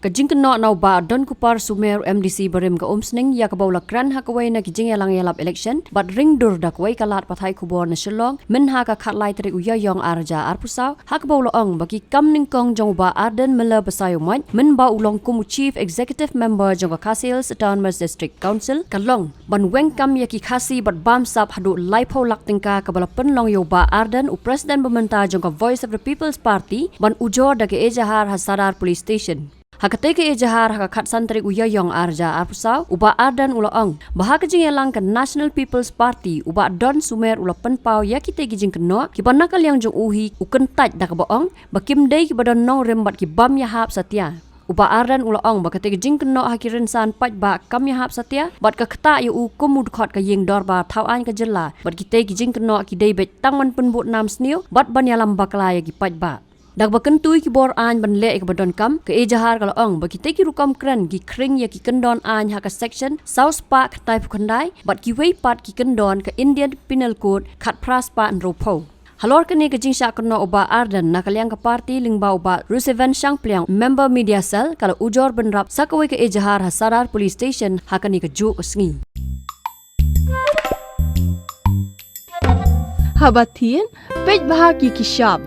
Kajing kena nau ba don kupar Sumer MDC berim ka umsning ya ka baula kran hakawai na kijing yalang yalap election bat ring dur dakwai kalat pathai kubor na shillong min ha ka khatlai tri uyayong arja arpusau hak baula ong baki kam ning kong jong ba arden mela basayo mai min ba ulong kum chief executive member jong ka Kasil Autonomous District Council kalong ban weng kam ya ki khasi bat bam sap hadu lai pho lak tingka ka bala pen long yo ba arden u president bementa jong ka Voice of the People's Party ban ujor da ke ejahar hasadar police station. Hakate ke ejahar haka khat santri uyayong arja arpusau uba ardan ulaong bahaka jing elang ke National People's Party uba don Sumer ula penpau ya kita gijing keno ki banakal yang jong uhi ukentaj dak baong bakim dei ki badon nong rembat ki bam ya hap satya uba ardan ulaong bakate gijing keno hakirin san paj ba kam ya hap satya bat ka khata yu kumud khot ka yeng dor ba thau an ka jela bat kita gijing keno ki dei bet tangman penbut nam sniu bat ban ya lam bakla ya ki paj ba dak bakentui ki bor an ban le ek badon kam ke ejahar kala ong baki te ki rukam kran ki kring ya ki kendon an ha ka section South Park tai phukandai bat ki wei pat ki kendon ka Indian Penal Code khat praspa an ropo halor kene ke jing sha kono oba ardan nakalyang ka party lingba oba Rusevan Shangplyang member media cell kala ujor ban rap sakawai ke ejahar hasarar police station hakani ka juk sngi Habatin, pej bahagi ki shop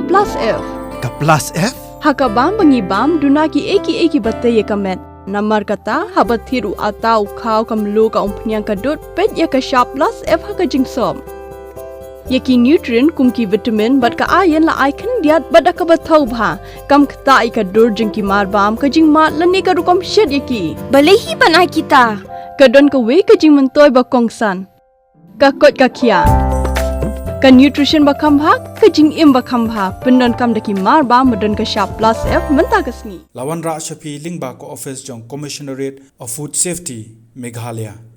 plus F. Ka plus F? Haka bam bangi bam dunaki eki batay kamet. Namar kata habathiru atau kau kamlu ka umpnyang kadut pej ya ka shop plus F haka jingsom. Yaki nutrient kum ki vitamin bat ka iron la icon diat bat ka bathau bha kam kta ka dur jing ki mar bam ka jing mat lani ka rukom shed yaki. Balehi banai kita. Kadon ka we ka jing mentoy ba kongsan. Ka kot ka kia. Ka nutrition bakam bha ka jing im bakam bha pendon kam daki mar ba modon ka shop plus F menta kasni Lawan Ra Shafi Lingba ko office jong Commissionerate of Food Safety Meghalaya